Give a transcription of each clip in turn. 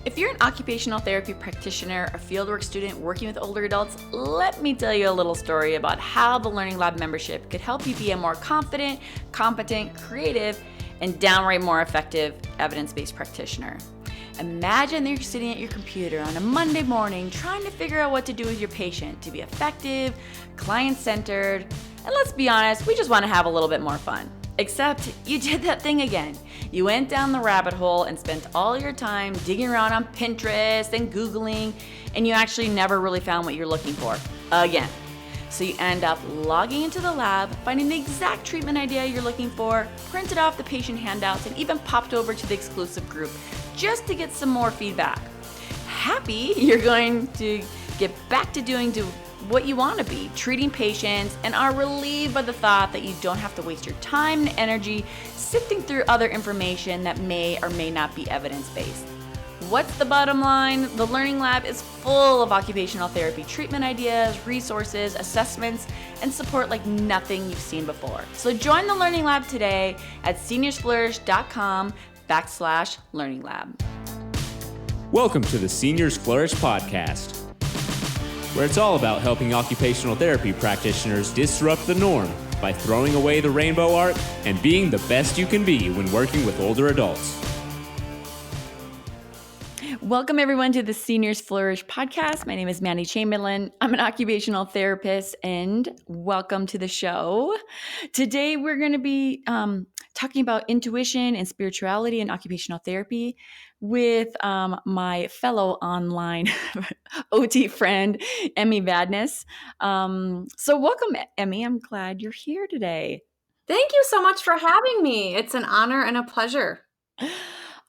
If you're an occupational therapy practitioner or fieldwork student working with older adults, let me tell you a little story about how the Learning Lab membership could help you be a more confident, competent, creative, and downright more effective evidence-based practitioner. Imagine that you're sitting at your computer on a Monday morning trying to figure out what to do with your patient to be effective, client-centered, and let's be honest, we just want to have a little bit more fun. Except you did that thing again. You went down the rabbit hole and spent all your time digging around on Pinterest and Googling, and you actually never really found what you're looking for again. So you end up logging into the lab, finding the exact treatment idea you're looking for, printed off the patient handouts, and even popped over to the exclusive group just to get some more feedback. Happy you're going to get back to doing what you want to be, treating patients, and are relieved by the thought that you don't have to waste your time and energy sifting through other information that may or may not be evidence-based. What's the bottom line? The Learning Lab is full of occupational therapy treatment ideas, resources, assessments, and support like nothing you've seen before. So join the Learning Lab today at seniorsflourish.com/Learning Lab. Welcome to the Seniors Flourish podcast, where it's all about helping occupational therapy practitioners disrupt the norm by throwing away the rainbow arc and being the best you can be when working with older adults. Welcome everyone to the Seniors Flourish podcast. My name is Mandy Chamberlain. I'm an occupational therapist and welcome to the show. Today we're going to be talking about intuition and spirituality and occupational therapy with my fellow online OT friend, Emmy Vadnais. So welcome, Emmy. I'm glad you're here today. Thank you so much for having me. It's an honor and a pleasure.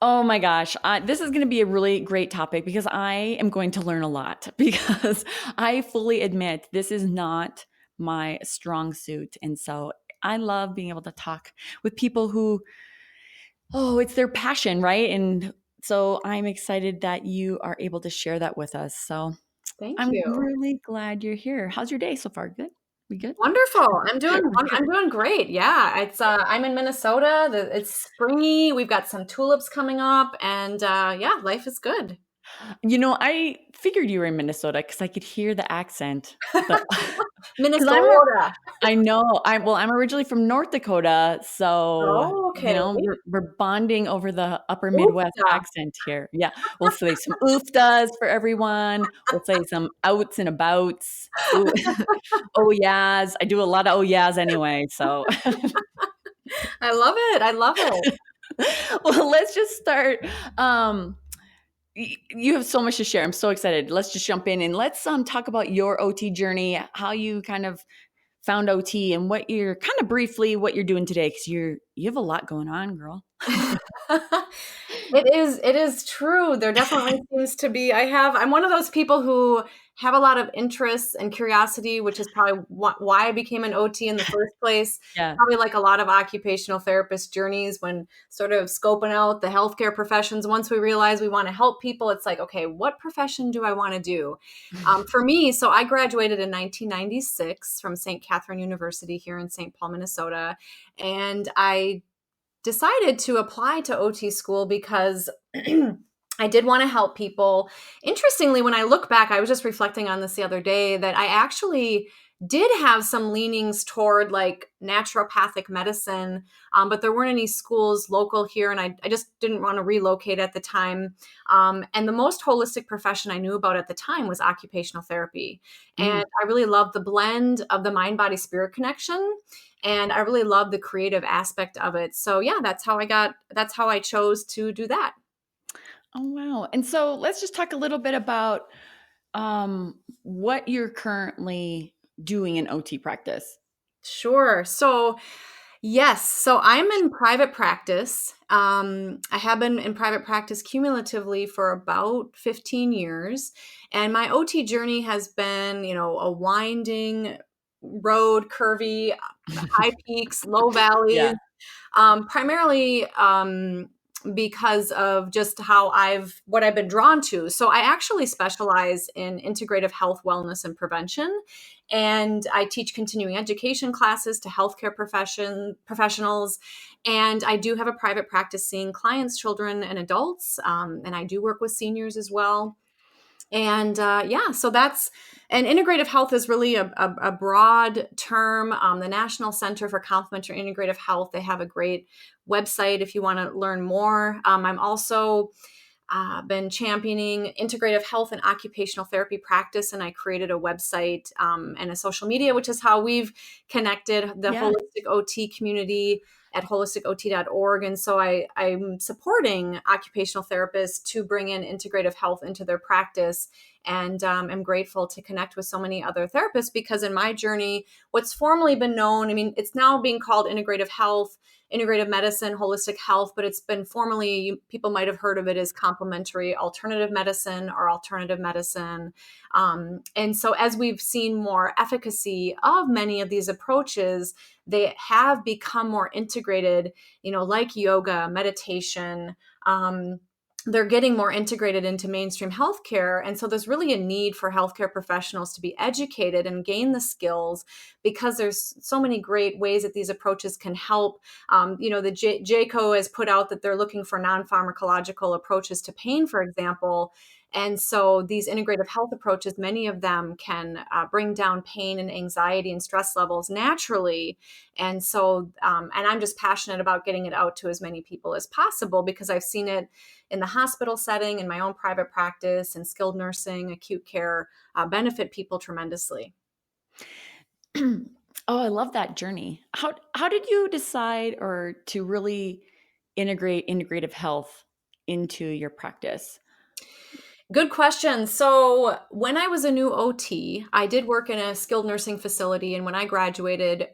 Oh my gosh, this is going to be a really great topic because I am going to learn a lot because I fully admit this is not my strong suit. And so I love being able to talk with people who, it's their passion, right? And so I'm excited that you are able to share that with us. So Thank you. I'm really glad you're here. How's your day so far? Good? We good? Wonderful. I'm doing great. Yeah, it's I'm in Minnesota. It's springy. We've got some tulips coming up, and yeah, life is good. You know, I figured you were in Minnesota because I could hear the accent. Minnesota. I know. I'm originally from North Dakota, so okay. we're bonding over the upper Midwest accent here. Yeah, we'll say some oofdas for everyone. We'll say some outs and abouts. Oh yeahs. I do a lot of oh yeahs anyway. So I love it. I love it. Well, let's just start. You have so much to share. I'm so excited. Let's just jump in and let's talk about your OT journey, how you kind of found OT and what you're what you're doing today, because you have a lot going on, girl. It is true. There definitely seems to be. I'm one of those people who have a lot of interests and curiosity, which is probably why I became an OT in the first place. Yeah. Probably like a lot of occupational therapist journeys when sort of scoping out the healthcare professions. Once we realize we want to help people, it's like, okay, what profession do I want to do? For me, so I graduated in 1996 from St. Catherine University here in St. Paul, Minnesota. And I decided to apply to OT school because I did want to help people. Interestingly, when I look back, I was just reflecting on this the other day that I actually did have some leanings toward like naturopathic medicine, but there weren't any schools local here, and I just didn't want to relocate at the time. And the most holistic profession I knew about at the time was occupational therapy. And I really loved the blend of the mind-body-spirit connection. And I really love the creative aspect of it. So yeah, that's how I chose to do that. Oh, wow. And so let's just talk a little bit about what you're currently doing in OT practice. Sure. So yes. So I'm in private practice. I have been in private practice cumulatively for about 15 years. And my OT journey has been, a winding road, curvy, high peaks, low valleys, Yeah. Primarily because of just what I've been drawn to. So I actually specialize in integrative health, wellness, and prevention. And I teach continuing education classes to healthcare professionals. And I do have a private practice seeing clients, children, and adults. And I do work with seniors as well. And so that's, and integrative health is really a broad term. The National Center for Complementary Integrative Health, they have a great website if you want to learn more. I'm also been championing integrative health and occupational therapy practice, and I created a website and a social media, which is how we've connected the holistic OT community at holisticot.org. And so I'm supporting occupational therapists to bring in integrative health into their practice. And I'm grateful to connect with so many other therapists, because in my journey, what's formerly been known, I mean, it's now being called integrative health, integrative medicine, holistic health, but it's been formerly, people might have heard of it as complementary alternative medicine or alternative medicine. And so as we've seen more efficacy of many of these approaches, they have become more integrated, like yoga, meditation. They're getting more integrated into mainstream healthcare. And so there's really a need for healthcare professionals to be educated and gain the skills, because there's so many great ways that these approaches can help. The JCO has put out that they're looking for non-pharmacological approaches to pain, for example. And so these integrative health approaches, many of them can bring down pain and anxiety and stress levels naturally. And so, and I'm just passionate about getting it out to as many people as possible, because I've seen it in the hospital setting, in my own private practice, and skilled nursing, acute care, benefit people tremendously. Oh, I love that journey. How did you decide or to really integrate integrative health into your practice? Good question. So when I was a new OT, I did work in a skilled nursing facility. And when I graduated,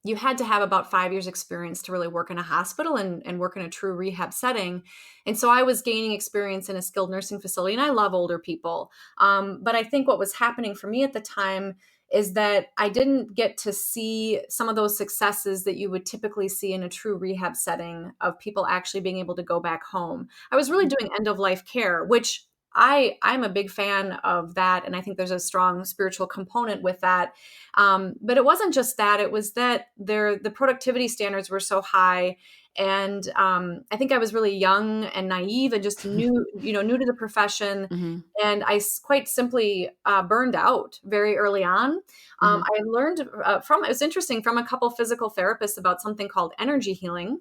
you had to have about 5 years experience to really work in a hospital and work in a true rehab setting. And so I was gaining experience in a skilled nursing facility, and I love older people. But I think what was happening for me at the time is that I didn't get to see some of those successes that you would typically see in a true rehab setting of people actually being able to go back home. I was really doing end of life care, which I'm a big fan of that. And I think there's a strong spiritual component with that. But it wasn't just that, it was that the productivity standards were so high. And I think I was really young and naive and just new to the profession. Mm-hmm. And I quite simply burned out very early on. I learned it was interesting, from a couple physical therapists about something called energy healing.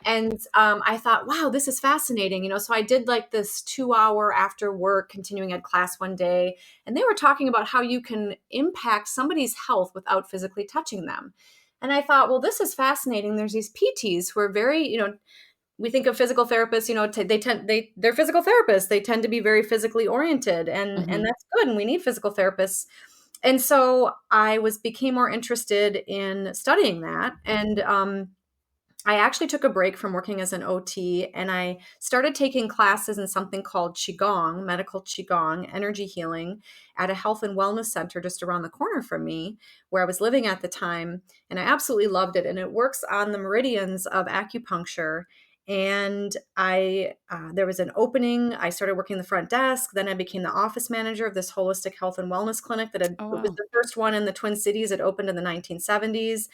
And I thought, wow, this is fascinating. So I did like this 2-hour after work continuing ed class one day, and they were talking about how you can impact somebody's health without physically touching them. And I thought, well, this is fascinating. There's these PTs who are very, we think of physical therapists, they're physical therapists. They tend to be very physically oriented, and that's good. And we need physical therapists. And so I became more interested in studying that. And I actually took a break from working as an OT, and I started taking classes in something called Qigong, medical Qigong, energy healing, at a health and wellness center just around the corner from me, where I was living at the time. And I absolutely loved it. And it works on the meridians of acupuncture. And there was an opening. I started working the front desk. Then I became the office manager of this holistic health and wellness clinic it was the first one in the Twin Cities. It opened in the 1970s.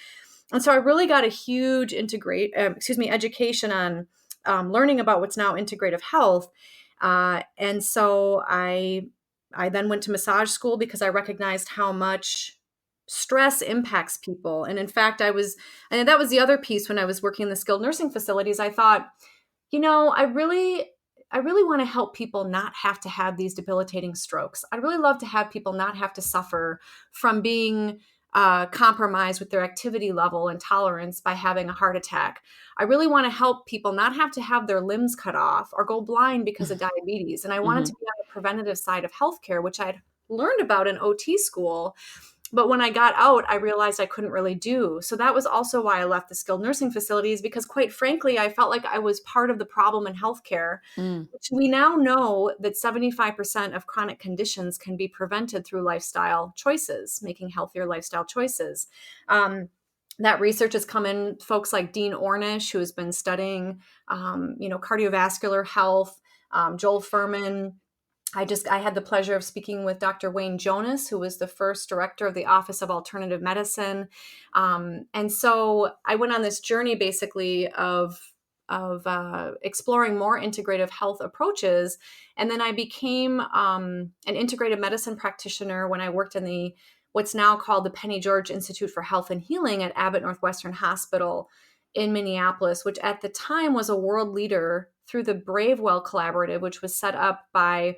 And so I really got a huge education on learning about what's now integrative health. And so I then went to massage school, because I recognized how much stress impacts people. And in fact, and that was the other piece when I was working in the skilled nursing facilities. I thought, I really want to help people not have to have these debilitating strokes. I'd really love to have people not have to suffer from being compromised with their activity level and tolerance by having a heart attack. I really want to help people not have to have their limbs cut off or go blind because of diabetes. And I wanted to be on the preventative side of healthcare, which I'd learned about in OT school. But when I got out, I realized I couldn't really do. So that was also why I left the skilled nursing facilities, because quite frankly, I felt like I was part of the problem in healthcare, which we now know that 75% of chronic conditions can be prevented through lifestyle choices, making healthier lifestyle choices. That research has come in, folks like Dean Ornish, who has been studying, cardiovascular health, Joel Furman, I had the pleasure of speaking with Dr. Wayne Jonas, who was the first director of the Office of Alternative Medicine. And so I went on this journey basically of exploring more integrative health approaches. And then I became an integrative medicine practitioner when I worked in the what's now called the Penny George Institute for Health and Healing at Abbott Northwestern Hospital in Minneapolis, which at the time was a world leader through the Bravewell Collaborative, which was set up by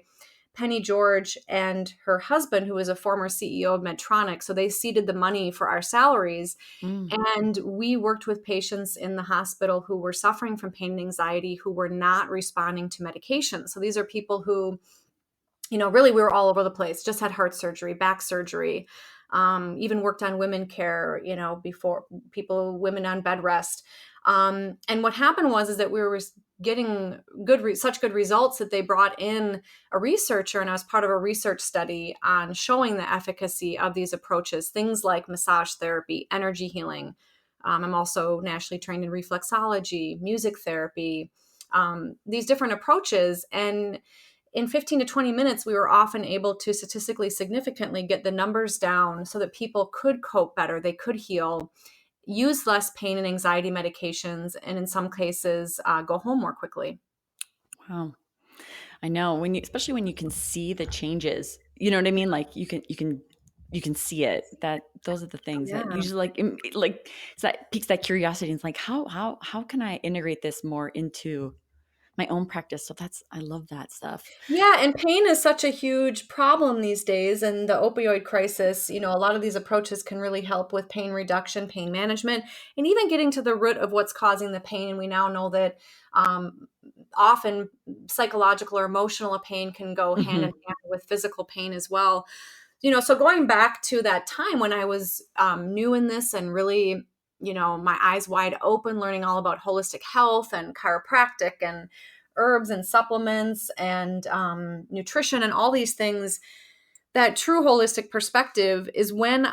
Penny George and her husband, who was a former CEO of Medtronic. So they seeded the money for our salaries. Mm. And we worked with patients in the hospital who were suffering from pain and anxiety, who were not responding to medication. So these are people who, really we were all over the place, just had heart surgery, back surgery, even worked on women care, before women on bed rest. And what happened is that we were getting such good results that they brought in a researcher, and I was part of a research study on showing the efficacy of these approaches, things like massage therapy, energy healing. I'm also nationally trained in reflexology, music therapy, these different approaches. And in 15 to 20 minutes, we were often able to statistically significantly get the numbers down so that people could cope better, they could heal, use less pain and anxiety medications, and in some cases, go home more quickly. Wow. I know, especially when you can see the changes, you know what I mean? Like you can see it. That those are the things that Yeah. usually like so that piques that curiosity. It's like how can I integrate this more into my own practice? So I love that stuff. Yeah, and pain is such a huge problem these days. And the opioid crisis, a lot of these approaches can really help with pain reduction, pain management, and even getting to the root of what's causing the pain. And we now know that often psychological or emotional pain can go hand in Mhm. hand with physical pain as well. So going back to that time when I was new in this and really, my eyes wide open, learning all about holistic health and chiropractic and herbs and supplements and nutrition and all these things, that true holistic perspective is when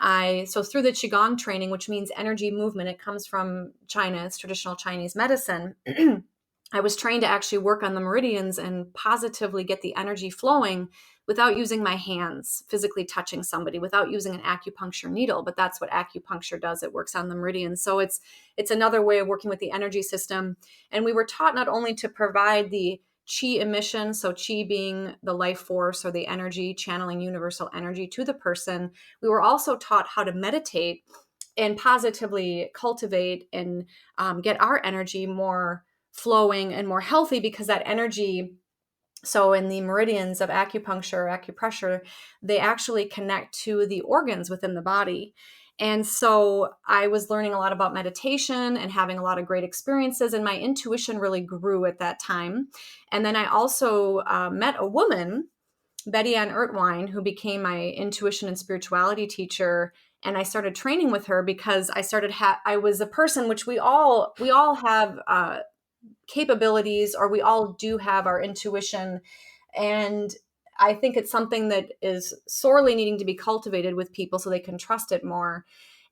so through the Qigong training, which means energy movement, it comes from China, it's traditional Chinese medicine. I was trained to actually work on the meridians and positively get the energy flowing without using my hands, physically touching somebody, without using an acupuncture needle. But that's what acupuncture does. It works on the meridians. So it's another way of working with the energy system. And we were taught not only to provide the chi emission, so chi being the life force or the energy, channeling universal energy to the person, we were also taught how to meditate and positively cultivate and get our energy more flowing and more healthy, because that energy, so in the meridians of acupuncture, acupressure, they actually connect to the organs within the body. And so I was learning a lot about meditation and having a lot of great experiences, and my intuition really grew at that time. And then I also met a woman, Betty Ann Ertwine, who became my intuition and spirituality teacher. And I started training with her because I was a person, which we all have capabilities, or we all do have our intuition. And I think it's something that is sorely needing to be cultivated with people so they can trust it more.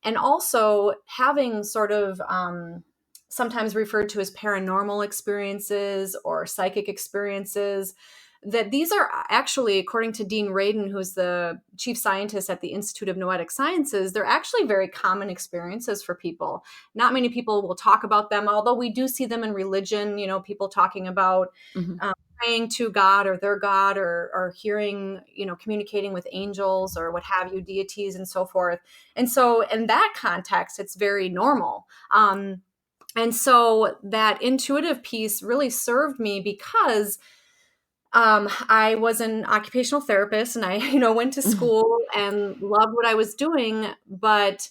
And also having sort of sometimes referred to as paranormal experiences or psychic experiences, that these are actually, according to Dean Radin, who's the chief scientist at the Institute of Noetic Sciences, they're actually very common experiences for people. Not many people will talk about them, although we do see them in religion, people talking about Mhm. praying to God or their God, or hearing, communicating with angels or what have you, deities and so forth. And so in that context, it's very normal. And so that intuitive piece really served me because I was an occupational therapist, and I, went to Mhm. school and loved what I was doing, but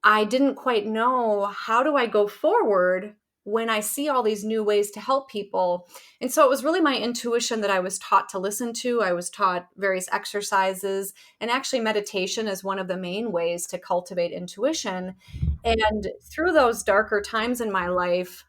I didn't quite know, how do I go forward when I see all these new ways to help people? And so it was really my intuition that I was taught to listen to. I was taught various exercises, and actually meditation is one of the main ways to cultivate intuition. And through those darker times in my life,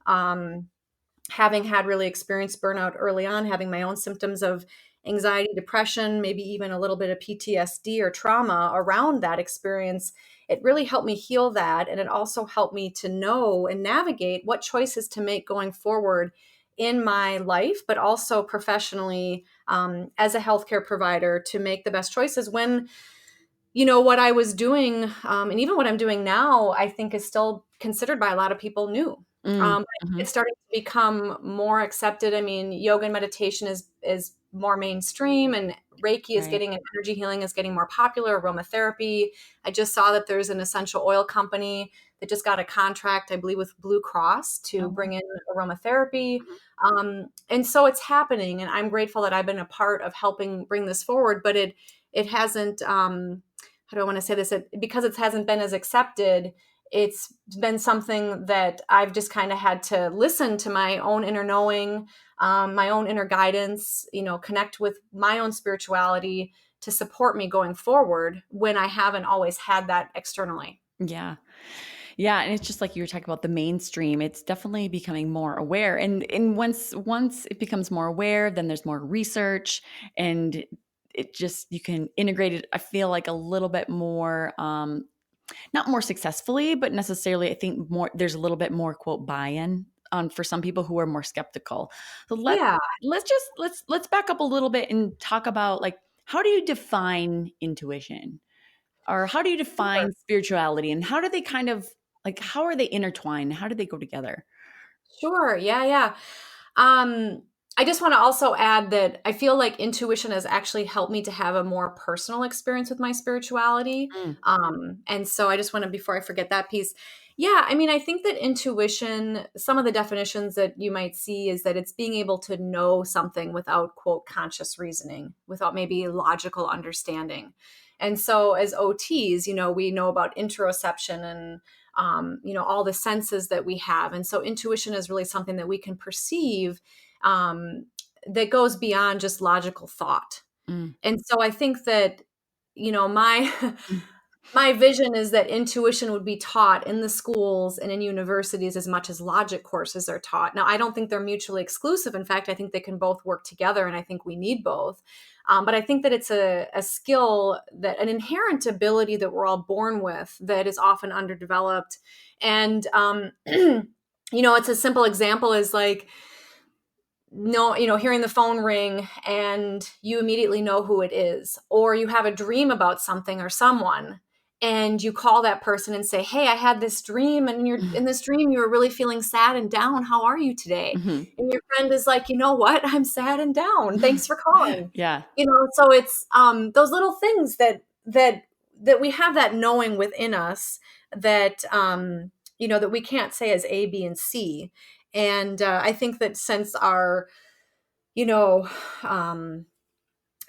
having had really experienced burnout early on, having my own symptoms of anxiety, depression, maybe even a little bit of PTSD or trauma around that experience, it really helped me heal that. And it also helped me to know and navigate what choices to make going forward in my life, but also professionally, as a healthcare provider, to make the best choices when, what I was doing, and even what I'm doing now, I think is still considered by a lot of people new. Mm, It's starting to become more accepted. I mean, yoga and meditation is more mainstream, and Reiki is right. getting, and energy healing is getting more popular. Aromatherapy. I just saw that there's an essential oil company that just got a contract, I believe, with Blue Cross to Oh, bring in aromatherapy. And so it's happening, and I'm grateful that I've been a part of helping bring this forward. But it hasn't. How do I want to say this? Because it hasn't been as accepted, it's been something that I've just kind of had to listen to my own inner knowing, my own inner guidance, connect with my own spirituality to support me going forward when I haven't always had that externally. yeah. Yeah, and it's just like you were talking about the mainstream. It's definitely becoming more aware, and once it becomes more aware, then there's more research, and it just you can integrate it. I feel like a little bit more, not more successfully, but necessarily. I think more. There's a little bit more quote buy-in for some people who are more skeptical. So Yeah, let's back up a little bit and talk about like how do you define intuition? Or how do you sure. define spirituality and how do they kind of like how are they intertwined? How do they go together? Sure. Yeah, yeah. Um, I just want to also add that I feel like intuition has actually helped me to have a more personal experience with my spirituality. Mm, And so I just want to, before I forget that piece, yeah, I mean, I think that intuition, some of the definitions that you might see is that it's being able to know something without, quote, conscious reasoning, without maybe logical understanding. And so as OTs, we know about interoception and all the senses that we have. And so intuition is really something that we can perceive, that goes beyond just logical thought. mm, And so I think that, my mm. my vision is that intuition would be taught in the schools and in universities as much as logic courses are taught. Now, I don't think they're mutually exclusive. In fact, I think they can both work together, and I think we need both. But I think that it's a skill, that an inherent ability that we're all born with that is often underdeveloped. And, it's a simple example is like, no, hearing the phone ring and you immediately know who it is, or you have a dream about something or someone and you call that person and say, "Hey, I had this dream, and in this dream you were really feeling sad and down. How are you today?" Mhm. And your friend is like, "You know what? I'm sad and down. Thanks for calling." Yeah. So it's those little things that we have, that knowing within us, that that we can't say as A, B, and C. And I think that since our, you know, um,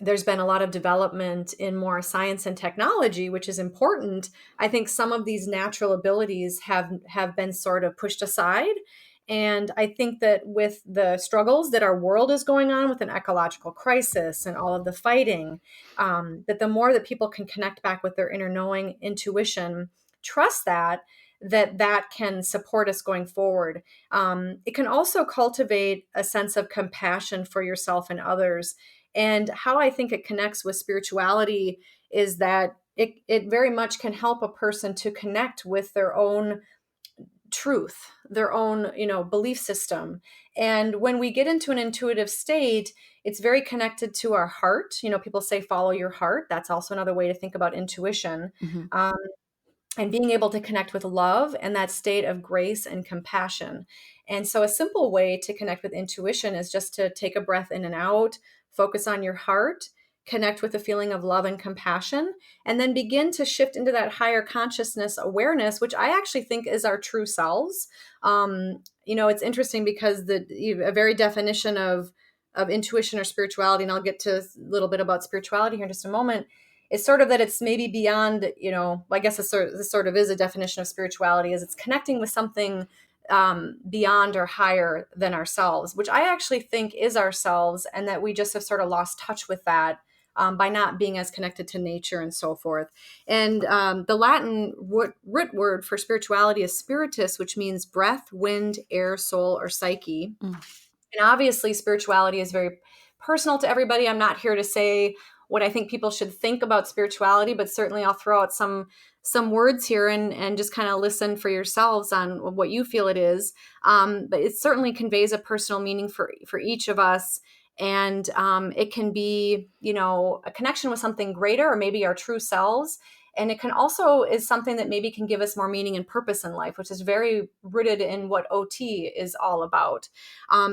there's been a lot of development in more science and technology, which is important. I think some of these natural abilities have been sort of pushed aside. And I think that with the struggles that our world is going on with an ecological crisis and all of the fighting, that the more that people can connect back with their inner knowing, intuition, trust that can support us going forward. It can also cultivate a sense of compassion for yourself and others. And how I think it connects with spirituality is that it very much can help a person to connect with their own truth, their own, belief system. And when we get into an intuitive state, it's very connected to our heart. People say follow your heart. That's also another way to think about intuition. Mhm. Um, and being able to connect with love and that state of grace and compassion. And so a simple way to connect with intuition is just to take a breath in and out, focus on your heart, connect with a feeling of love and compassion, and then begin to shift into that higher consciousness awareness, which I actually think is our true selves. It's interesting because a very definition of intuition or spirituality, and I'll get to a little bit about spirituality here in just a moment, it's sort of that it's maybe beyond, I guess this sort of is a definition of spirituality, is it's connecting with something beyond or higher than ourselves, which I actually think is ourselves, and that we just have sort of lost touch with that by not being as connected to nature and so forth. And the Latin root word for spirituality is spiritus, which means breath, wind, air, soul, or psyche. Mm. And obviously, spirituality is very personal to everybody. I'm not here to say what I think people should think about spirituality, but certainly I'll throw out some words here and just kind of listen for yourselves on what you feel it is. But it certainly conveys a personal meaning for each of us. And it can be, a connection with something greater, or maybe our true selves. And it can also is something that maybe can give us more meaning and purpose in life, which is very rooted in what OT is all about.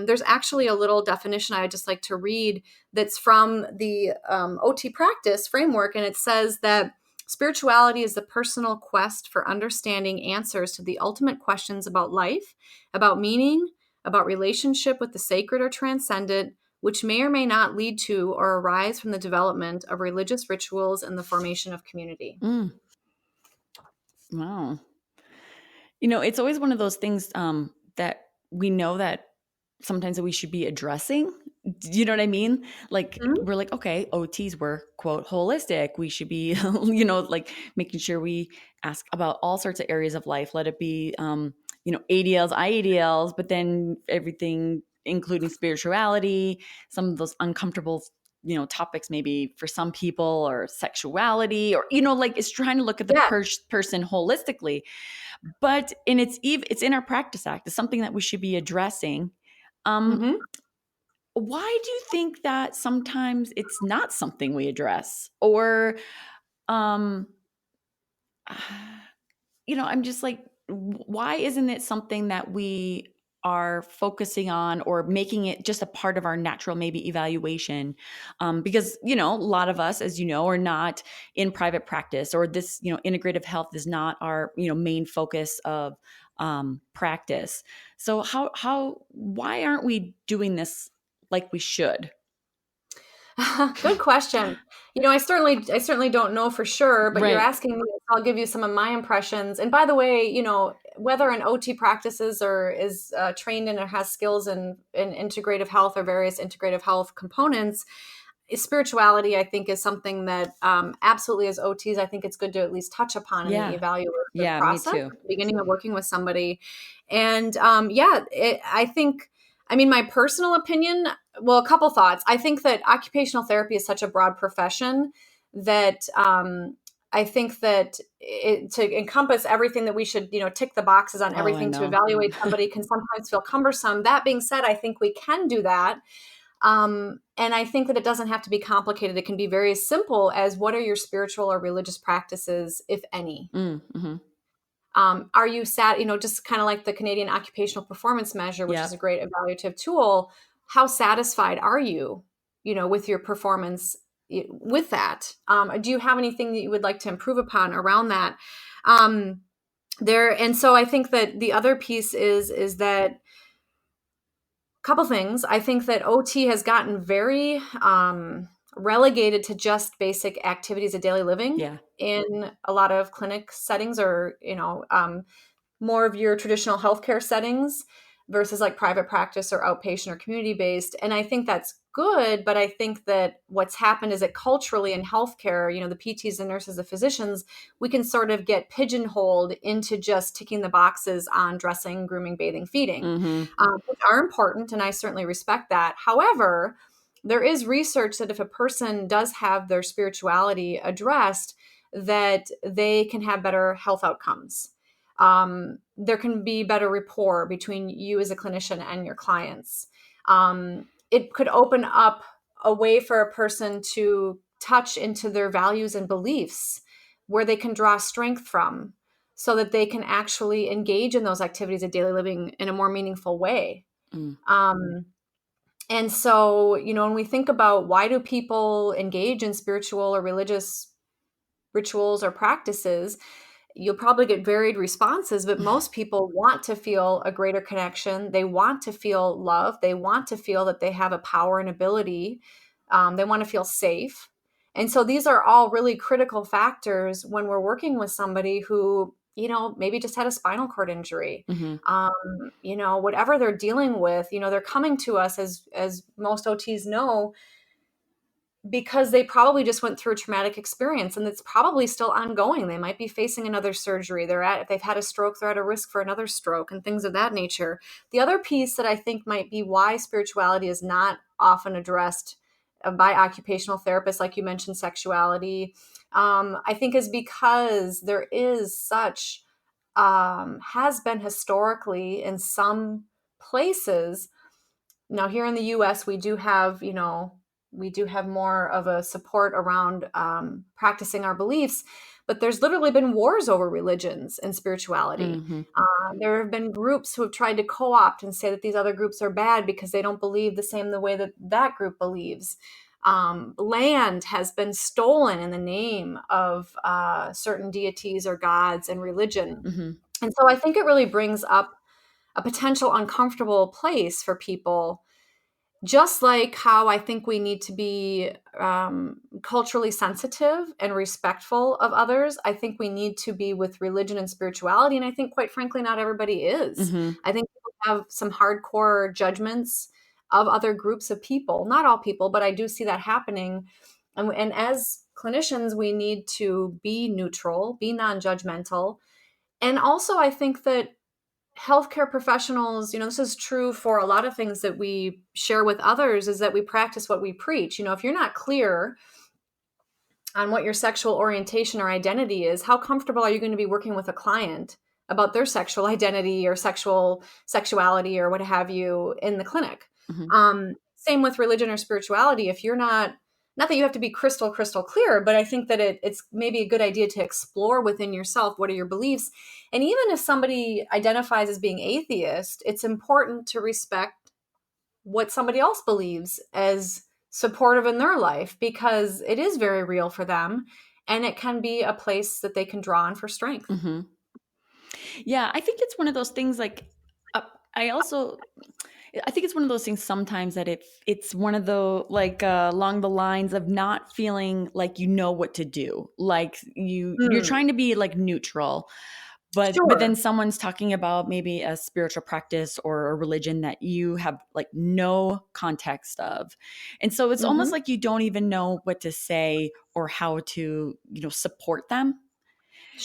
There's actually a little definition I'd just like to read that's from the OT practice framework. And it says that spirituality is the personal quest for understanding answers to the ultimate questions about life, about meaning, about relationship with the sacred or transcendent, which may or may not lead to or arise from the development of religious rituals and the formation of community. Wow. It's always one of those things that we know that sometimes that we should be addressing. Do you know what I mean? Like, we're like, okay, OTs were, quote, holistic. We should be, like making sure we ask about all sorts of areas of life. Let it be, ADLs, IADLs, but then everything, including spirituality, some of those uncomfortable topics maybe for some people, or sexuality, or like it's trying to look at the person holistically. But it's in our practice act. It's something that we should be addressing. Why do you think that sometimes it's not something we address? Or I'm just like, why isn't it something that we are focusing on, or making it just a part of our natural maybe evaluation? Because a lot of us, as are not in private practice, or this integrative health is not our main focus of practice. So why aren't we doing this like we should? Good question. I certainly don't know for sure, but you're asking me, I'll give you some of my impressions. And by the way, whether an OT practices or is trained in or has skills in integrative health or various integrative health components, spirituality, I think, is something that absolutely, as OTs, I think it's good to at least touch upon in the evaluative process me too. at the beginning of working with somebody. And I think, my personal opinion, well, a couple thoughts. I think that occupational therapy is such a broad profession that I think that to encompass everything that we should, tick the boxes on everything to evaluate somebody can sometimes feel cumbersome. That being said, I think we can do that. And I think that it doesn't have to be complicated. It can be very simple as, what are your spiritual or religious practices, if any? Are you just kind of like the Canadian Occupational Performance Measure, which is a great evaluative tool. How satisfied are you, with your performance with that? Do you have anything that you would like to improve upon around that? And so I think that the other piece is that, couple things. I think that OT has gotten very relegated to just basic activities of daily living in a lot of clinic settings, or more of your traditional healthcare settings versus like private practice or outpatient or community based. And I think that's good, but I think that what's happened is that culturally in healthcare, the PTs, the nurses, the physicians, we can sort of get pigeonholed into just ticking the boxes on dressing, grooming, bathing, feeding, which are important, and I certainly respect that. However, there is research that if a person does have their spirituality addressed, that they can have better health outcomes. There can be better rapport between you as a clinician and your clients. It could open up a way for a person to touch into their values and beliefs, where they can draw strength from, so that they can actually engage in those activities of daily living in a more meaningful way. And so, when we think about why do people engage in spiritual or religious rituals or practices, you'll probably get varied responses, but most people want to feel a greater connection. They want to feel love. They want to feel that they have a power and ability. They want to feel safe. And so these are all really critical factors when we're working with somebody who, maybe just had a spinal cord injury, whatever they're dealing with, they're coming to us, as most OTs know, because they probably just went through a traumatic experience, and it's probably still ongoing. They might be facing another surgery. If they've had a stroke, they're at a risk for another stroke and things of that nature. The other piece that I think might be why spirituality is not often addressed by occupational therapists, like you mentioned, sexuality, I think is because there is such, has been historically in some places. Now, here in the US, we do have, we do have more of a support around practicing our beliefs, but there's literally been wars over religions and spirituality. Mm-hmm. There have been groups who have tried to co-opt and say that these other groups are bad because they don't believe the way that that group believes. Land has been stolen in the name of certain deities or gods and religion. Mm-hmm. And so I think it really brings up a potential uncomfortable place for people, just like how I think we need to be culturally sensitive and respectful of others. I think we need to be with religion and spirituality. And I think, quite frankly, not everybody is. Mm-hmm. I think people have some hardcore judgments of other groups of people. Not all people, but I do see that happening. And as clinicians, we need to be neutral, be non-judgmental. And also, I think that healthcare professionals, this is true for a lot of things that we share with others, is that we practice what we preach. If you're not clear on what your sexual orientation or identity is, how comfortable are you going to be working with a client about their sexual identity or sexuality or what have you in the clinic? Mm-hmm. Same with religion or spirituality. If you're not that you have to be crystal clear, but I think that it's maybe a good idea to explore within yourself, what are your beliefs? And even if somebody identifies as being atheist, it's important to respect what somebody else believes as supportive in their life, because it is very real for them, and it can be a place that they can draw on for strength. Mm-hmm. Yeah, I think it's one of those things like, I think it's one of those things sometimes that it's one of the along the lines of not feeling like you know what to do. Like you're trying to be like neutral, but then Sure. someone's talking about maybe a spiritual practice or a religion that you have like no context of. And so it's almost like you don't even know what to say or how to, support them.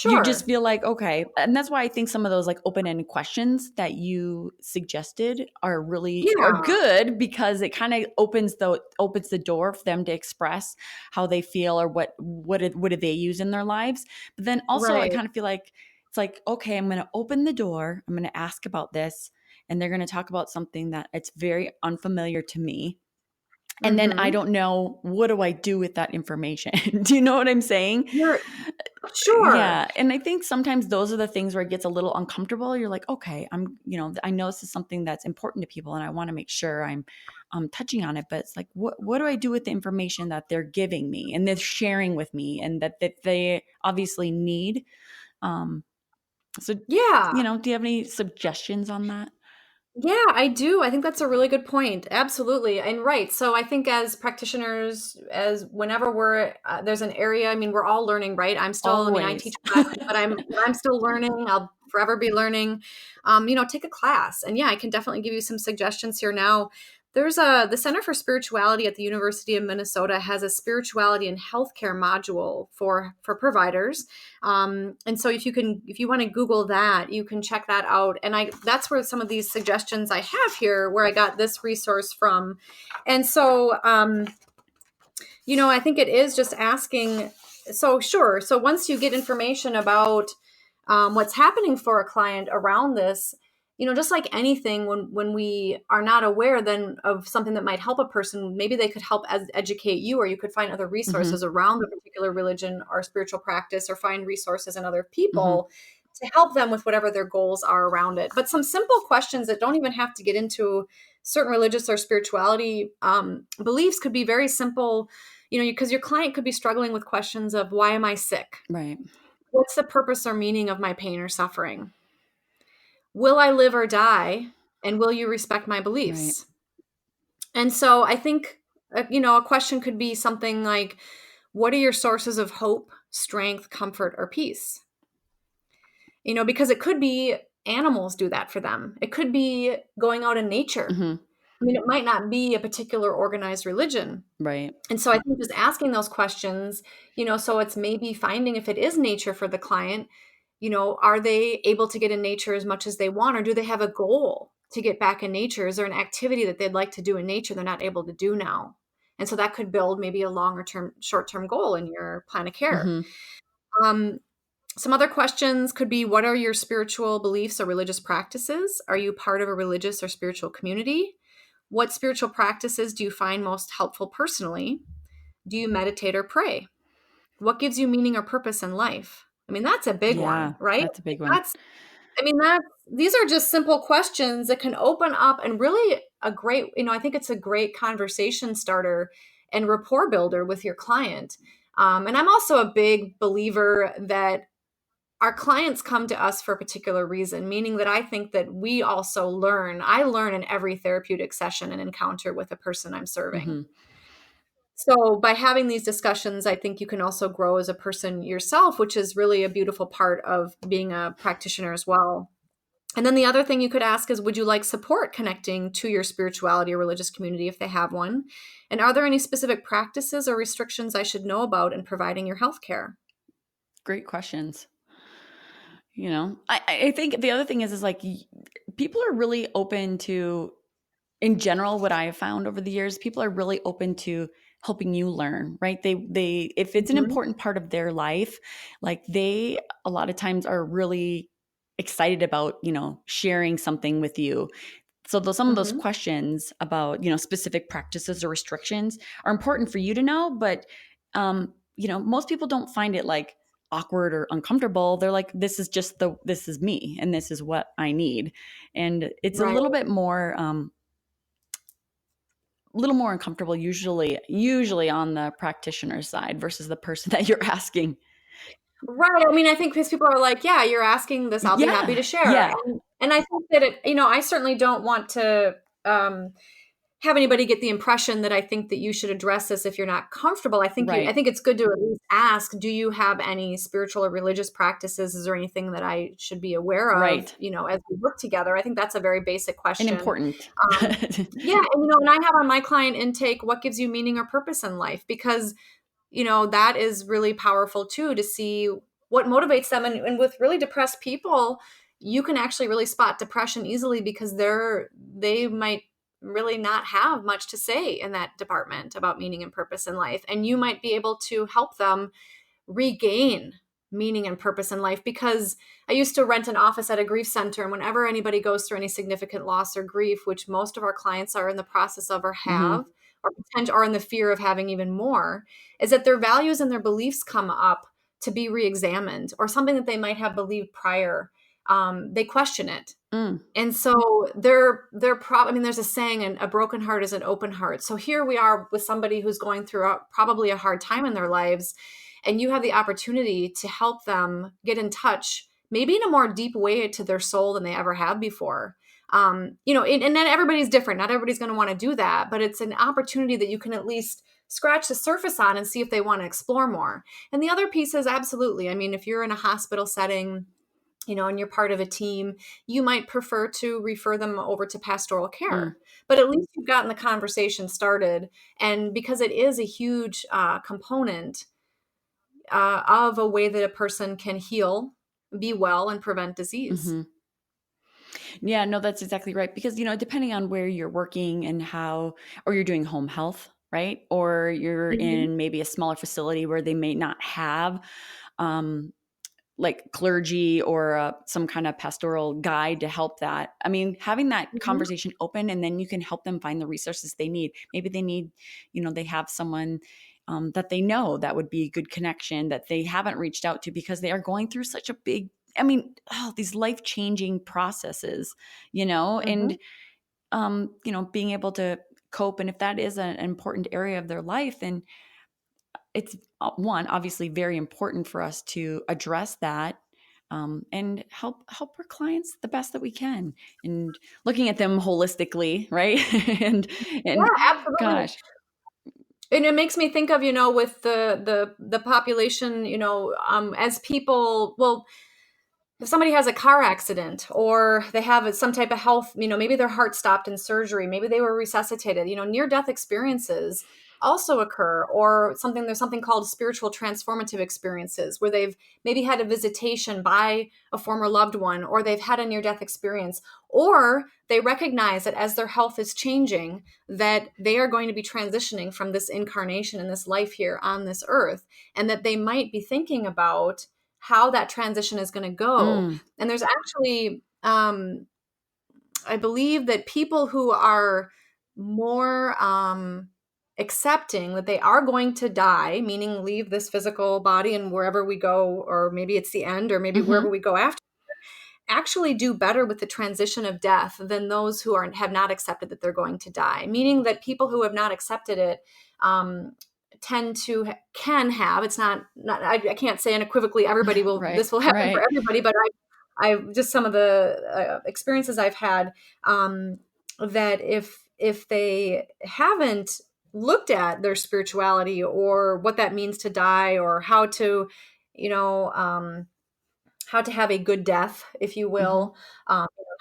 You just Sure. feel like, okay. And that's why I think some of those like open-ended questions that you suggested are Yeah. good, because it kind of opens the door for them to express how they feel or what do they use in their lives. But then also I Right. kind of feel like it's like, okay, I'm going to open the door. I'm going to ask about this, and they're going to talk about something that it's very unfamiliar to me. And then I don't know, what do I do with that information? Do you know what I'm saying? Sure. Yeah. And I think sometimes those are the things where it gets a little uncomfortable. You're like, okay, I know this is something that's important to people and I want to make sure I'm touching on it. But it's like, what do I do with the information that they're giving me and they're sharing with me and that they obviously need? So, Yeah. do you have any suggestions on that? Yeah, I do. I think that's a really good point. Absolutely. And right. So I think as practitioners, as whenever there's an area, I mean, we're all learning, right? I Always. teach classes, but I'm still learning. I'll forever be learning. Take a class. And yeah, I can definitely give you some suggestions here now. There's the Center for Spirituality at the University of Minnesota has a spirituality and healthcare module for providers. And so if you want to Google that, you can check that out. And that's where some of these suggestions I have here, where I got this resource from. And so, I think it is just asking. So sure. So once you get information about what's happening for a client around this, just like anything, when we are not aware then of something that might help a person, maybe they could help educate you, or you could find other resources around the particular religion or spiritual practice, or find resources in other people to help them with whatever their goals are around it. But some simple questions that don't even have to get into certain religious or spirituality beliefs could be very simple, because your client could be struggling with questions of, why am I sick? Right. What's the purpose or meaning of my pain or suffering? Will I live or die? And will you respect my beliefs? Right. And so I think, a question could be something like, what are your sources of hope, strength, comfort, or peace? Because it could be animals do that for them. It could be going out in nature. I mean, it might not be a particular organized religion. Right. And so I think just asking those questions, so it's maybe finding, if it is nature for the client, are they able to get in nature as much as they want, or do they have a goal to get back in nature? Is there an activity that they'd like to do in nature they're not able to do now? And so that could build maybe a longer term, short-term goal in your plan of care. Mm-hmm. Some other questions could be, what are your spiritual beliefs or religious practices? Are you part of a religious or spiritual community? What spiritual practices do you find most helpful personally? Do you meditate or pray? What gives you meaning or purpose in life? I mean, that's a big Yeah, one, right? that's a big one. These are just simple questions that can open up and really a great, I think it's a great conversation starter and rapport builder with your client. And I'm also a big believer that our clients come to us for a particular reason, meaning that I think that we also I learn in every therapeutic session and encounter with a person I'm serving. Mm-hmm. So by having these discussions, I think you can also grow as a person yourself, which is really a beautiful part of being a practitioner as well. And then the other thing you could ask is, would you like support connecting to your spirituality or religious community if they have one? And are there any specific practices or restrictions I should know about in providing your healthcare? Great questions. I think the other thing is like people are really open to, in general, what I have found over the years, people are really open to helping you learn, right? They if it's an Mhm. important part of their life, like they a lot of times are really excited about, sharing something with you. So some of those Mhm. questions about, specific practices or restrictions are important for you to know, but most people don't find it like awkward or uncomfortable. They're like, this is me and this is what I need. And it's a Right. little more uncomfortable usually on the practitioner side versus the person that you're asking. Right. I mean, I think because people are like, yeah, you're asking this, I'll be happy Yeah. to share. Yeah. And I think that I certainly don't want to have anybody get the impression that I think that you should address this if you're not comfortable. I Right. think it's good to at least ask, do you have any spiritual or religious practices? Is there anything that I should be aware of, Right. as we work together? I think that's a very basic And question. important. Yeah. And I have on my client intake, what gives you meaning or purpose in life? Because that is really powerful too, to see what motivates them. And with really depressed people, you can actually really spot depression easily because they might really not have much to say in that department about meaning and purpose in life. And you might be able to help them regain meaning and purpose in life. Because I used to rent an office at a grief center, and whenever anybody goes through any significant loss or grief, which most of our clients are in the process of or Hmm. have, or potential or in the fear of having even more, is that their values and their beliefs come up to be re-examined, or something that they might have believed prior. They question it. Mm. And so there's a saying, and a broken heart is an open heart. So here we are with somebody who's going through probably a hard time in their lives, and you have the opportunity to help them get in touch, maybe in a more deep way to their soul than they ever have before. And not everybody's different. Not everybody's going to want to do that, but it's an opportunity that you can at least scratch the surface on and see if they want to explore more. And the other piece is, absolutely, I mean, if you're in a hospital setting, and you're part of a team, you might prefer to refer them over to pastoral Mm. care. But at least you've gotten the conversation started. And because it is a huge component of a way that a person can heal, be well, and prevent disease. Hmm. Yeah, no, that's exactly right. Because, depending on where you're working and or you're doing home health, right? Or you're Mhm. in maybe a smaller facility where they may not have um, like clergy or some kind of pastoral guide to help that. I mean, having that Mhm. conversation open, and then you can help them find the resources they need. Maybe they need, they have someone that they know that would be a good connection that they haven't reached out to because they are going through such a big, these life-changing processes, Mhm. and, being able to cope. And if that is an important area of their life, then it's one, obviously very important for us to address that, and help our clients the best that we can, and looking at them holistically, right? and Yeah, absolutely. gosh. And it makes me think of, with the population, as people, well, if somebody has a car accident, or they have some type of health, maybe their heart stopped in surgery, maybe they were resuscitated, near death experiences also occur. Or there's something called spiritual transformative experiences, where they've maybe had a visitation by a former loved one, or they've had a near-death experience, or they recognize that as their health is changing, that they are going to be transitioning from this incarnation and this life here on this earth, and that they might be thinking about how that transition is going to go. And there's actually, I believe that people who are more accepting that they are going to die, meaning leave this physical body and wherever we go, or maybe it's the end, or maybe wherever we go after, actually do better with the transition of death than those who have not accepted that they're going to die. Meaning that people who have not accepted it can have, it's not I can't say unequivally everybody will, Right, this will happen right. for everybody, but I just some of the experiences I've had, that if they haven't looked at their spirituality or what that means to die, or how to, how to have a good death, if you will.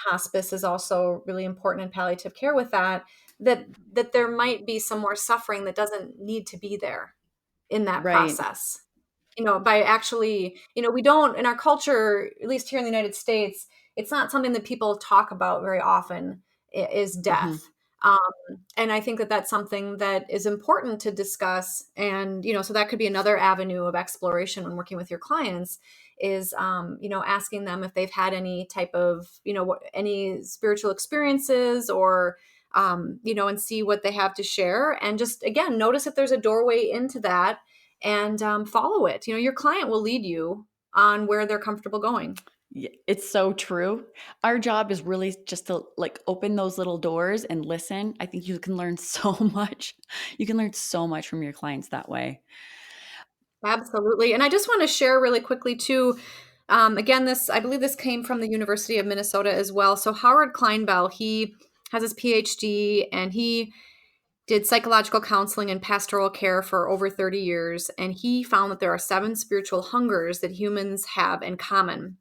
Hospice is also really important in palliative care with that, that there might be some more suffering that doesn't need to be there in that Right. process. By actually, we don't, in our culture, at least here in the United States, it's not something that people talk about very often, is death. And I think that that's something that is important to discuss. And, so that could be another avenue of exploration when working with your clients is, asking them if they've had any type of, any spiritual experiences, or, and see what they have to share. And just, again, notice if there's a doorway into that, and follow it. Your client will lead you on where they're comfortable going. It's so true. Our job is really just to open those little doors and listen. I think you can learn so much. You can learn so much from your clients that way. Absolutely. And I just want to share really quickly too. Again, I believe this came from the University of Minnesota as well. So Howard Kleinbell, he has his PhD, and he did psychological counseling and pastoral care for over 30 years. And he found that there are 7 spiritual hungers that humans have in common.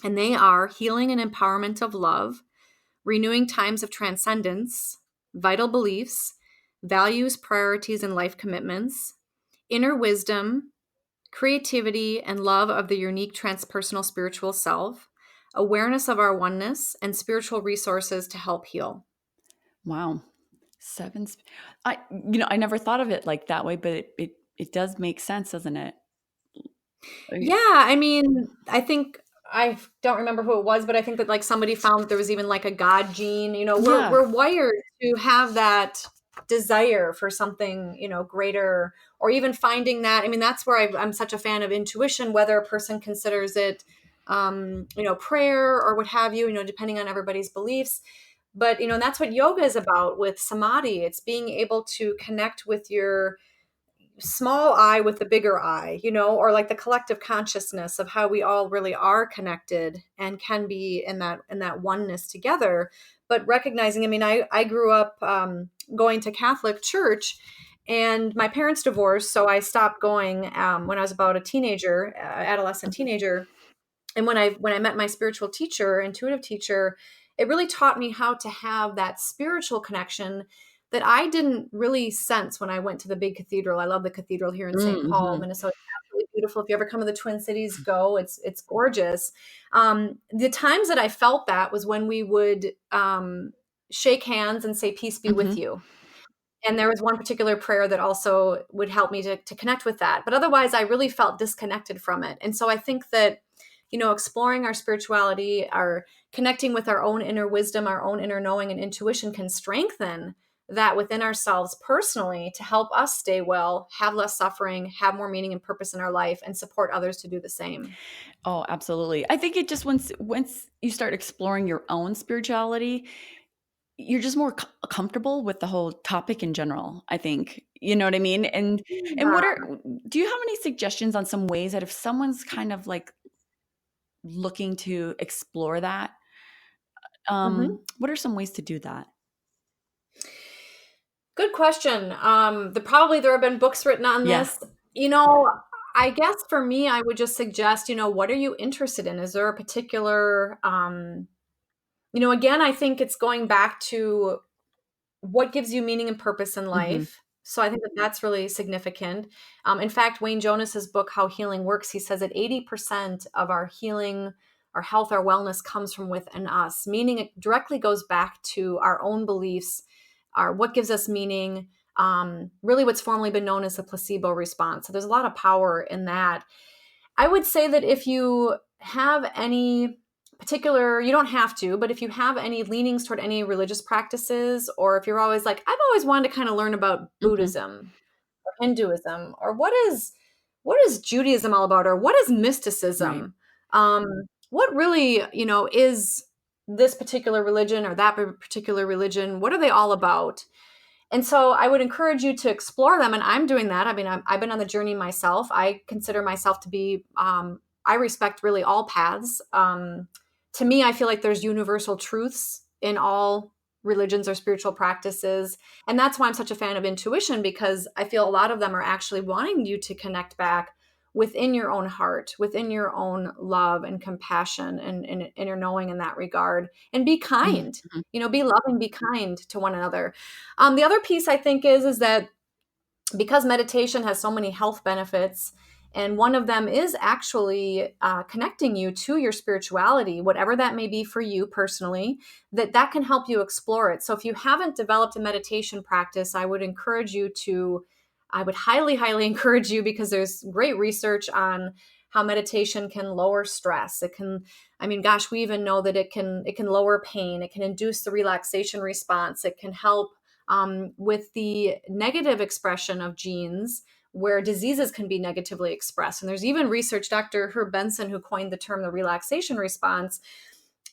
And they are healing and empowerment of love, renewing times of transcendence, vital beliefs, values, priorities, and life commitments, inner wisdom, creativity, and love of the unique transpersonal spiritual self, awareness of our oneness, and spiritual resources to help heal. Wow. 7. I never thought of it like that way, but it does make sense, doesn't it? Yeah, I mean, I think, I don't remember who it was, but I think that somebody found that there was even a God gene. We're wired to have that desire for something, greater, or even finding that. I mean, that's where I'm such a fan of intuition, whether a person considers it, prayer or what have you, depending on everybody's beliefs. But, and that's what yoga is about with samadhi. It's being able to connect with your small I with the bigger I, or the collective consciousness of how we all really are connected and can be in that oneness together. But recognizing, I mean, I grew up going to Catholic church, and my parents divorced, so I stopped going when I was about a teenager, adolescent teenager. And when I met my spiritual teacher, intuitive teacher, it really taught me how to have that spiritual connection that I didn't really sense when I went to the big cathedral. I love the cathedral here in St. Paul, Minnesota. It's absolutely beautiful. If you ever come to the Twin Cities, go. It's gorgeous. The times that I felt that was when we would shake hands and say, "Peace be with you." And there was one particular prayer that also would help me to connect with that. But otherwise, I really felt disconnected from it. And so I think that, exploring our spirituality, our connecting with our own inner wisdom, our own inner knowing and intuition can strengthen that within ourselves personally to help us stay well, have less suffering, have more meaning and purpose in our life, and support others to do the same. Oh, absolutely. I think it just once you start exploring your own spirituality, you're just more comfortable with the whole topic in general, I think. You know what I mean? And do you have any suggestions on some ways that if someone's kind of looking to explore that, what are some ways to do that? Good question. There have been books written on Yes. this. I guess for me, I would just suggest, what are you interested in? Is there a particular, again, I think it's going back to what gives you meaning and purpose in life. So I think that that's really significant. In fact, Wayne Jonas's book, How Healing Works, he says that 80% of our healing, our health, our wellness comes from within us, meaning it directly goes back to our own beliefs, our what gives us meaning, really what's formerly been known as the placebo response. So there's a lot of power in that. I would say that if you have any particular, you don't have to, but if you have any leanings toward any religious practices, or if you're always like, I've always wanted to kind of learn about Buddhism or Hinduism, or what is Judaism all about, or what is mysticism? What really, is this particular religion or that particular religion? What are they all about? And so I would encourage you to explore them. And I'm doing that. I mean, I've been on the journey myself. I consider myself to be, I respect really all paths. To me, I feel like there's universal truths in all religions or spiritual practices. And that's why I'm such a fan of intuition, because I feel a lot of them are actually wanting you to connect back within your own heart, within your own love and compassion and inner knowing in that regard. And be kind, be loving, be kind to one another. The other piece I think is that because meditation has so many health benefits, and one of them is actually connecting you to your spirituality, whatever that may be for you personally, that can help you explore it. So if you haven't developed a meditation practice, I would highly, highly encourage you, because there's great research on how meditation can lower stress. It can, we even know that it can lower pain. It can induce the relaxation response. It can help with the negative expression of genes where diseases can be negatively expressed. And there's even research, Dr. Herb Benson, who coined the term the relaxation response.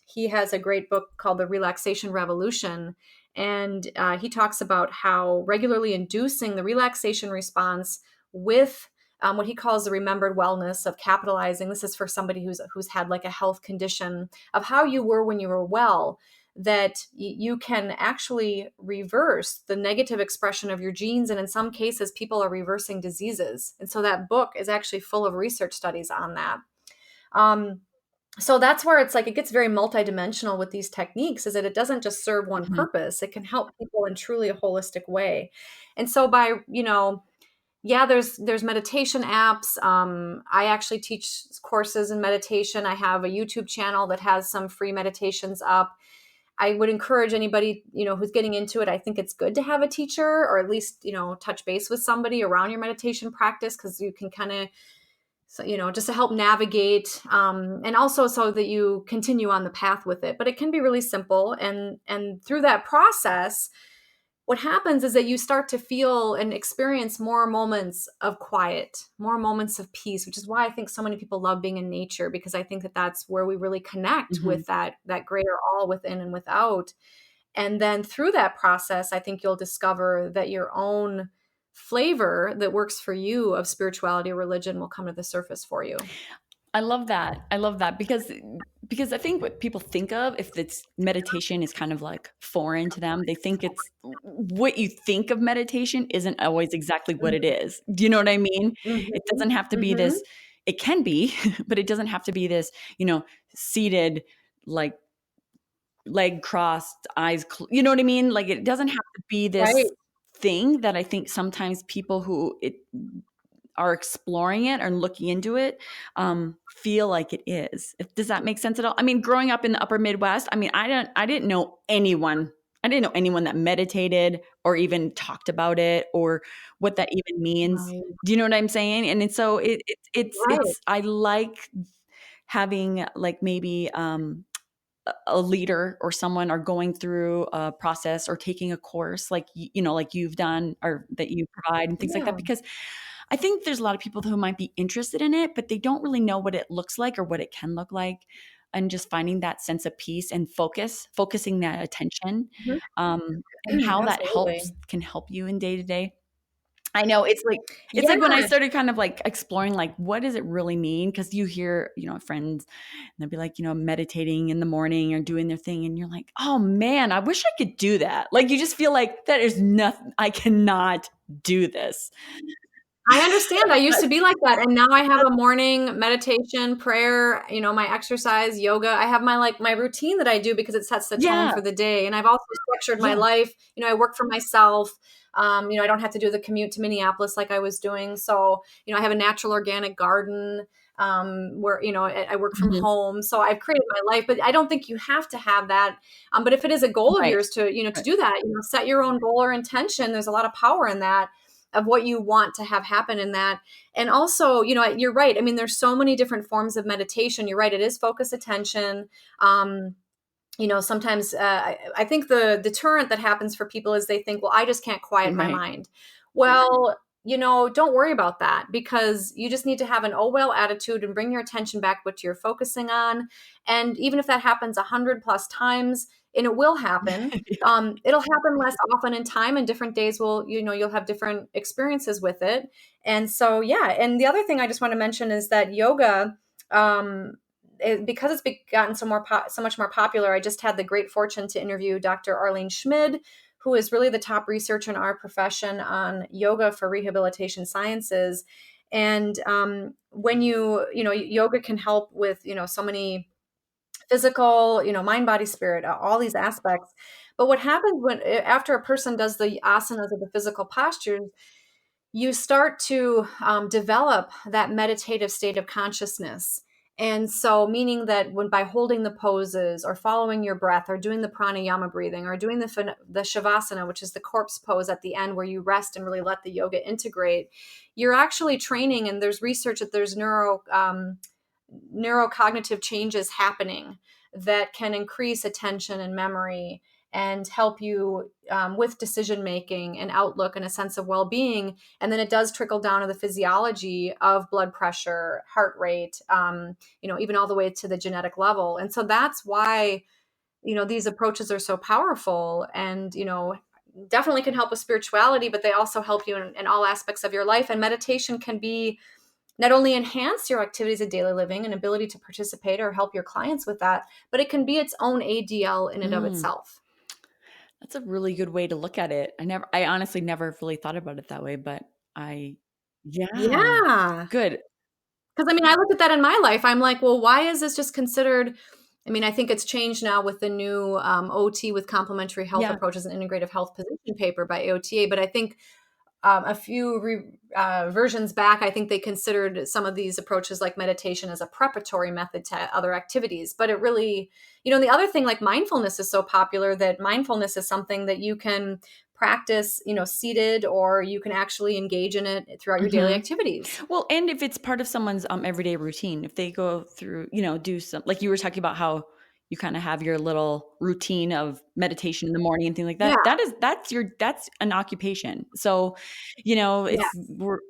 He has a great book called The Relaxation Revolution. And he talks about how regularly inducing the relaxation response with what he calls the remembered wellness of capitalizing. This is for somebody who's had like a health condition, of how you were when you were well, that you can actually reverse the negative expression of your genes. And in some cases, people are reversing diseases. And so that book is actually full of research studies on that. So that's where it's like, it gets very multidimensional with these techniques, is that it doesn't just serve one purpose. It can help people in truly a holistic way. And so by, there's meditation apps. I actually teach courses in meditation. I have a YouTube channel that has some free meditations up. I would encourage anybody, who's getting into it. I think it's good to have a teacher, or at least, touch base with somebody around your meditation practice, because you can kind of, just to help navigate, and also so that you continue on the path with it. But it can be really simple. And through that process, what happens is that you start to feel and experience more moments of quiet, more moments of peace, which is why I think so many people love being in nature, because I think that that's where we really connect with that greater all within and without. And then through that process, I think you'll discover that your own flavor that works for you of spirituality or religion will come to the surface for you. I love that. because I think what people think of, if it's meditation, is kind of like foreign to them. They think it's what you think of meditation isn't always exactly what it is. Do you know what I mean? It doesn't have to be this, it can be, but it doesn't have to be this, seated, like leg crossed, eyes, you know what I mean? Like, it doesn't have to be this thing that I think sometimes people who are exploring it and looking into it feel like it is. Does that make sense at all? I mean, growing up in the upper Midwest, I didn't know anyone that meditated or even talked about it or what that even means. Right. Do you know what I'm saying? And so it's I like having like maybe a leader or someone are going through a process or taking a course like like you've done or that you provide and things like that, because I think there's a lot of people who might be interested in it, but they don't really know what it looks like or what it can look like. And just finding that sense of peace and focusing that attention, and how that can help you in day to day. I know it's like when I started kind of like exploring, like, what does it really mean? Because you hear, friends, and they'll be like, meditating in the morning or doing their thing. And you're like, oh man, I wish I could do that. Like, you just feel like that is nothing. I cannot do this. I understand. I used to be like that. And now I have a morning meditation, prayer, my exercise, yoga. I have my routine that I do because it sets the tone Yeah. for the day. And I've also structured my life. I work for myself. I don't have to do the commute to Minneapolis like I was doing. So, I have a natural organic garden where, I work from Mhm. home. So I've created my life, but I don't think you have to have that. But if it is a goal of Right. yours to, to do that, set your own goal or intention. There's a lot of power in that, of what you want to have happen in that. And also, you're right. I mean, there's so many different forms of meditation. You're right. It is focused attention. Sometimes I think the deterrent that happens for people is they think, well, I just can't quiet my Right. mind. Well, don't worry about that, because you just need to have an oh well attitude and bring your attention back what you're focusing on. And even if that happens 100+ times, and it will happen, it'll happen less often in time, and different days you'll have different experiences with it. And so, yeah. And the other thing I just want to mention is that yoga, because it's gotten so much more popular. I just had the great fortune to interview Dr. Arlene Schmid, who is really the top researcher in our profession on yoga for rehabilitation sciences. And when yoga can help with, so many physical, mind, body, spirit, all these aspects. But what happens after a person does the asanas or the physical postures, you start to develop that meditative state of consciousness. And so, meaning that by holding the poses or following your breath or doing the pranayama breathing or doing the shavasana, which is the corpse pose at the end where you rest and really let the yoga integrate, you're actually training. And there's research that there's neurocognitive changes happening that can increase attention and memory and help you with decision making and outlook and a sense of well-being. And then it does trickle down to the physiology of blood pressure, heart rate, even all the way to the genetic level. And so that's why these approaches are so powerful, and definitely can help with spirituality, but they also help you in all aspects of your life. And meditation can be not only enhance your activities of daily living and ability to participate or help your clients with that, but it can be its own ADL in and of itself. That's a really good way to look at it. I honestly never really thought about it that way, but yeah, Yeah. good. Because I look at that in my life. I'm like, well, why is this just considered? I think it's changed now with the new OT with complementary health Yeah. approaches and integrative health position paper by AOTA. But I think a few versions back, I think they considered some of these approaches like meditation as a preparatory method to other activities. But it really, the other thing, like mindfulness is so popular, that mindfulness is something that you can practice, seated, or you can actually engage in it throughout your daily activities. Well, and if it's part of someone's everyday routine, if they go through, do some, like you were talking about how you kind of have your little routine of meditation in the morning and things like Yeah. that. That's an occupation. So, Yeah. we're,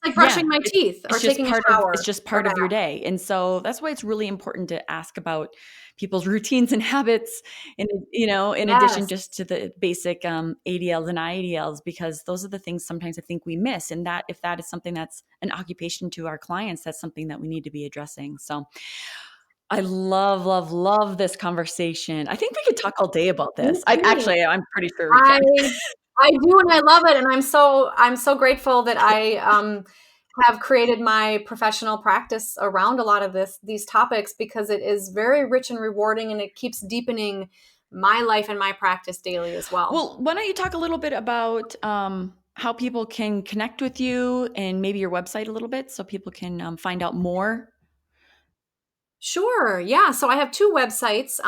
Like brushing my it's teeth or just taking a part of shower. it's just part of your day. And so that's why it's really important to ask about people's routines and habits, and in addition Yes. just to the basic ADLs and IADLs, because those are the things sometimes I think we miss. And that if that is something that's an occupation to our clients, that's something that we need to be addressing. So I love this conversation. I think we could talk all day about Me this. too. I'm pretty sure we I can. I do, and I love it, and I'm so grateful that I have created my professional practice around a lot of these topics, because it is very rich and rewarding, and it keeps deepening my life and my practice daily as well. Well, why don't you talk a little bit about how people can connect with you and maybe your website a little bit so people can find out more? Sure. Yeah. So I have two websites.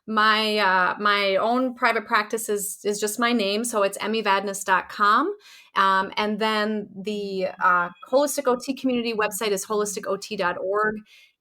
My own private practice is just my name, so it's emmyvadnais.com. And then the holistic OT community website is holisticot.org.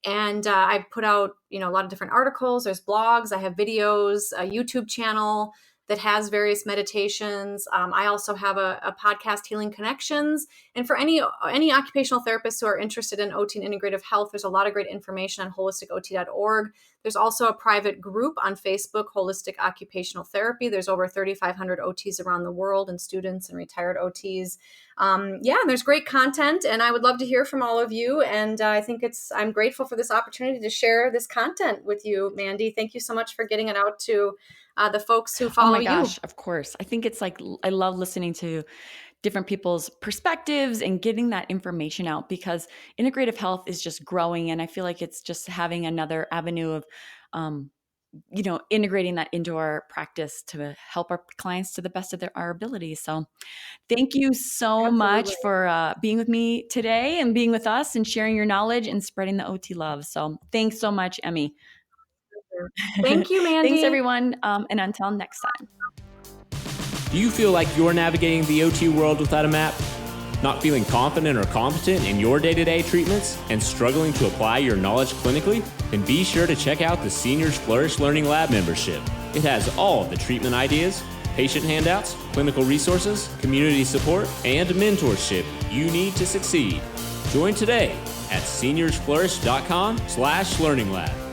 And I put out a lot of different articles. There's blogs. I have videos, a YouTube channel that has various meditations. I also have a podcast, Healing Connections. And for any occupational therapists who are interested in OT and integrative health, there's a lot of great information on holisticot.org. There's also a private group on Facebook, Holistic Occupational Therapy. There's over 3,500 OTs around the world, and students and retired OTs. And there's great content, and I would love to hear from all of you. And I'm grateful for this opportunity to share this content with you, Mandy. Thank you so much for getting it out to the folks who follow Oh my you. gosh, of course. I think it's like I love listening to different people's perspectives and getting that information out, because integrative health is just growing. And I feel like it's just having another avenue of, integrating that into our practice to help our clients to the best of our abilities. So thank you so much for being with me today and being with us and sharing your knowledge and spreading the OT love. So thanks so much, Emmy. Thank you, Mandy. Thanks, everyone. And until next time. Do you feel like you're navigating the OT world without a map? Not feeling confident or competent in your day-to-day treatments and struggling to apply your knowledge clinically? Then be sure to check out the Seniors Flourish Learning Lab membership. It has all of the treatment ideas, patient handouts, clinical resources, community support, and mentorship you need to succeed. Join today at seniorsflourish.com/learninglab.